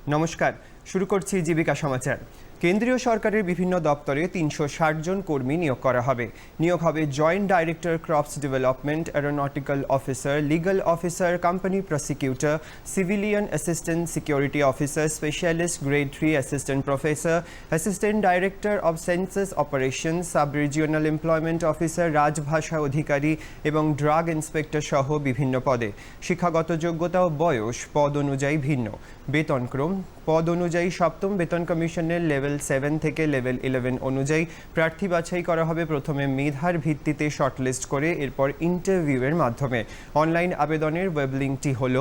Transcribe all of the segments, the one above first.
নমস্কার, শুরু করছি জীবিকা সমাচার। কেন্দ্রীয় সরকারের বিভিন্ন দপ্তরে ৩৬০ জন কর্মী নিয়োগ করা হবে। নিয়োগ হবে joint director crops development, aeronautical officer, legal officer, company prosecutor, civilian assistant security officer, specialist grade 3 assistant professor, assistant director of census operation, sub regional employment officer, রাজভাষা অধিকারী এবং ড্রাগ ইন্সপেক্টর সহ বিভিন্ন পদে। শিক্ষাগত যোগ্যতা ও বয়স পদ অনুযায়ী ভিন্ন। বেতনক্রম পদ অনুযায়ী সপ্তম বেতন কমিশনের লেভেল 7 থেকে লেভেল 11 অনুযায়ী প্রার্থী বাছাই করা হবে প্রথমে মেধার ভিত্তিতে শর্টলিস্ট করে, এরপর ইন্টারভিউয়ের মাধ্যমে। অনলাইন আবেদনের ওয়েব লিঙ্কটি হল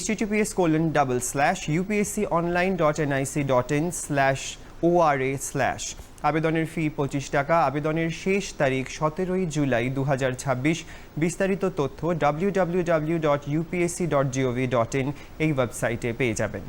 https://upsconline.nic.in/ORA/। আবেদনের ফি 25 টাকা। আবেদনের শেষ তারিখ 17 জুলাই 2026। বিস্তারিত তথ্য www.upsc.gov.in এই ওয়েবসাইটে পেয়ে যাবেন।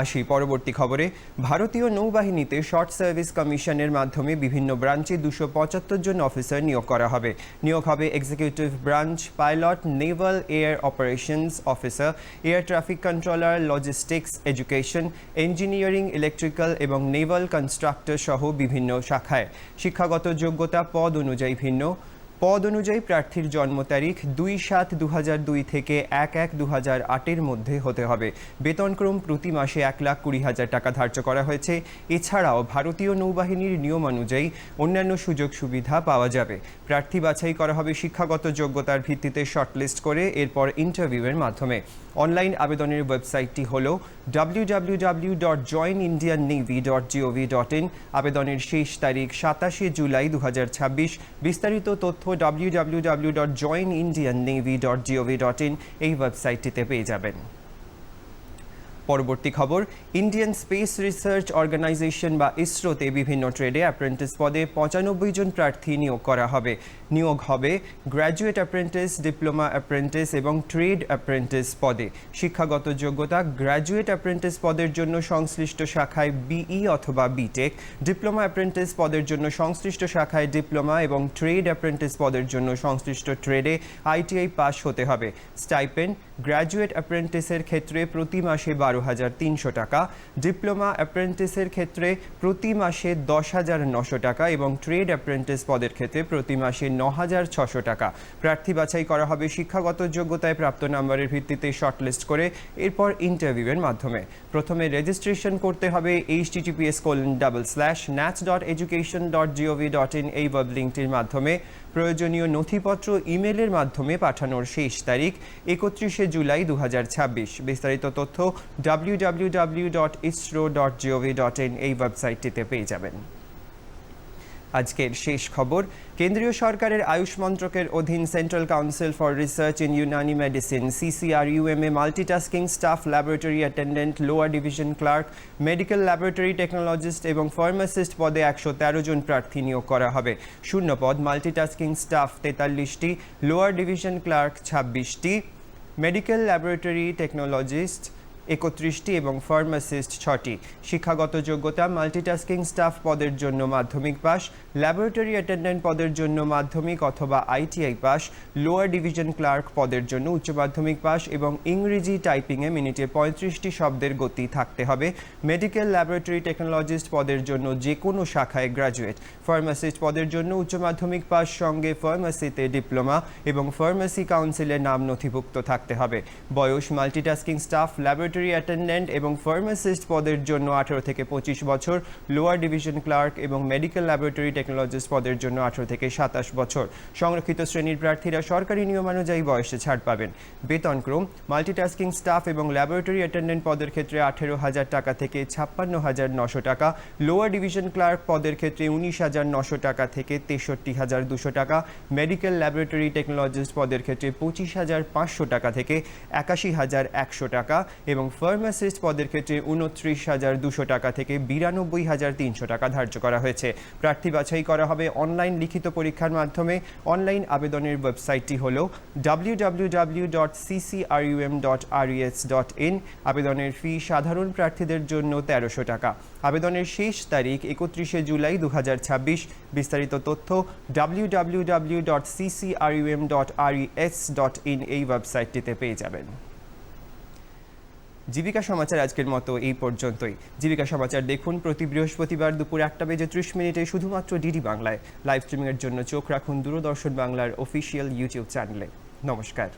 আসি পরবর্তী খবরে। ভারতীয় নৌবাহিনীতে শর্ট সার্ভিস কমিশনের মাধ্যমে বিভিন্ন ব্রাঞ্চে 275 জন অফিসার নিয়োগ করা হবে। নিয়োগ হবে executive branch, pilot, naval air operations officer, air traffic controller, logistics, education, engineering, electrical এবং নেভাল কনস্ট্রাক্টর সহ বিভিন্ন শাখায়। শিক্ষাগত যোগ্যতা পদ অনুযায়ী ভিন্ন। পদ অনুযায়ী প্রার্থীর জন্ম তারিখ 2/7/2002 থেকে 1/1/2008 মধ্যে হতে হবে। বেতনক্রম প্রতি মাসে 1,20,000 টাকা ধার্য করা হয়েছে। এছাড়াও ভারতীয় নৌবাহিনীর নিয়মানুযায়ী অন্যান্য সুযোগ সুবিধা পাওয়া যাবে। প্রার্থী বাছাই করা হবে শিক্ষাগত যোগ্যতার ভিত্তিতে শর্টলিস্ট করে, এরপর ইন্টারভিউয়ের মাধ্যমে। অনলাইন আবেদনের ওয়েবসাইটটি হল www.joinindiannavy.gov.in। আবেদনের শেষ তারিখ 27 জুলাই 2026। বিস্তারিত তথ্য www.joinindiannavy.gov.in এই ওয়েবসাইটটিতে পেয়ে যাবেন। পরবর্তী খবর। ইন্ডিয়ান স্পেস রিসার্চ অর্গানাইজেশন বা ইসরোতে বিভিন্ন ট্রেডে অ্যাপ্রেন্টিস পদে 95 জন প্রার্থী নিয়োগ করা হবে। নিয়োগ হবে গ্র্যাজুয়েট অ্যাপ্রেন্টিস, ডিপ্লোমা অ্যাপ্রেন্টিস এবং ট্রেড অ্যাপ্রেন্টিস পদে। শিক্ষাগত যোগ্যতা গ্র্যাজুয়েট অ্যাপ্রেন্টিস পদের জন্য সংশ্লিষ্ট শাখায় বিই অথবা বিটেক, ডিপ্লোমা অ্যাপ্রেন্টিস পদের জন্য সংশ্লিষ্ট শাখায় ডিপ্লোমা এবং ট্রেড অ্যাপ্রেন্টিস পদের জন্য সংশ্লিষ্ট ট্রেডে আইটিআই পাস হতে হবে। স্টাইপেন্ড গ্র্যাজুয়েট অ্যাপ্রেন্টিসের ক্ষেত্রে প্রতি মাসে 12,300 টাকা, ডিপ্লোমা অ্যাপ্রেন্টিসের ক্ষেত্রে প্রতি মাসে 10,900 টাকা এবং ট্রেড অ্যাপ্রেন্টিস পদের ক্ষেত্রে প্রতি মাসে 9,600 টাকা। প্রার্থী বাছাই করা হবে শিক্ষাগত যোগ্যতায় প্রাপ্ত নম্বরের ভিত্তিতে শর্টলিস্ট করে, এরপর ইন্টারভিউয়ের মাধ্যমে। প্রথমে রেজিস্ট্রেশন করতে হবে https://nats.education.gov.in এই ওয়েব লিঙ্কটির মাধ্যমে। প্রয়োজনীয় নথিপত্র ইমেলের মাধ্যমে পাঠানোর শেষ তারিখ 31 জুলাই 2026। বিস্তারিত তথ্য www.isro.gov.in এই ওয়েবসাইটটিতে পেয়ে যাবেন। আজকের শেষ খবর। কেন্দ্রীয় সরকারের আয়ুষ মন্ত্রকের অধীন central council for research in Unani medicine CCRUM-এ multitasking staff laboratory attendant, lower division clerk, medical laboratory technologist এবং ফার্মাসিস্ট পদে 113 জন প্রার্থী নিয়োগ করা হবে। শূন্য পদ মাল্টিটাস্কিং স্টাফ 43টি, লোয়ার ডিভিশন ক্লার্ক 26টি, মেডিকেল ল্যাবরেটরি টেকনোলজিস্ট 31টি এবং ফার্মাসিস্ট 6টি। শিক্ষাগত যোগ্যতা মাল্টিটাস্কিং স্টাফ পদের জন্য মাধ্যমিক পাস, ল্যাবরেটরি অ্যাটেন্ডেন্ট পদের জন্য মাধ্যমিক অথবা ITI pass, lower division clerk পদের জন্য উচ্চ মাধ্যমিক পাস এবং ইংরেজি টাইপিংয়ে মিনিটে 35টি শব্দের গতি থাকতে হবে। মেডিকেল ল্যাবরেটরি টেকনোলজিস্ট পদের জন্য যে কোনো শাখায় গ্র্যাজুয়েট। ফার্মাসিস্ট পদের জন্য উচ্চ মাধ্যমিক পাস সঙ্গে ফার্মাসিতে ডিপ্লোমা এবং ফার্মাসি কাউন্সিলের নাম নথিভুক্ত থাকতে হবে। বয়স মাল্টিটাস্কিং স্টাফ ল্যাবরেটরি অ্যাটেন্ডেন্ট এবং ফার্মাসিস্ট পদের জন্য 18 থেকে 25 বছর, লোয়ার ডিভিশন ক্লার্ক এবং মেডিকেল ল্যাবরেটরি টেকনোলজিস্ট পদের জন্য 18 থেকে 27 বছর। সংরক্ষিত শ্রেণীর প্রার্থীরা সরকারি নিয়মানুযায়ী বয়সে ছাড় পাবেন। বেতনক্রম মাল্টিটাস্কিং স্টাফ এবং ল্যাবরেটরি অ্যাটেন্ডেন্ট পদের ক্ষেত্রে 18,000 টাকা থেকে 56,900 টাকা, লোয়ার ডিভিশন ক্লার্ক পদের ক্ষেত্রে 19,900 টাকা থেকে 63,200 টাকা, মেডিকেল ল্যাবরেটরি টেকনোলজিস্ট পদের ক্ষেত্রে 25,500 টাকা থেকে 81,100 টাকা এবং ফার্মাসিস্ট পদের ক্ষেত্রে 29,200 টাকা থেকে 92,300 টাকা ধার্য করা হয়েছে। প্রার্থী বাছাই করা হবে অনলাইন লিখিত পরীক্ষার মাধ্যমে। অনলাইন আবেদনের ওয়েবসাইটটি হল www.ccrum.res.in। আবেদনের ফি সাধারণ প্রার্থীদের জন্য 1300 টাকা। আবেদনের শেষ তারিখ 31 জুলাই 2026। বিস্তারিত তথ্য www.ccrum.res.in এই ওয়েবসাইটটিতে পেয়ে যাবেন। জীবিকা সমাচার আজকের মতো এই পর্যন্তই। জীবিকা সমাচার দেখুন প্রতি বৃহস্পতিবার দুপুর 1:30 শুধুমাত্র ডিডি বাংলায়। লাইভ স্ট্রিমিংয়ের জন্য চোখ রাখুন দূরদর্শন বাংলার অফিসিয়াল ইউটিউব চ্যানেলে। নমস্কার।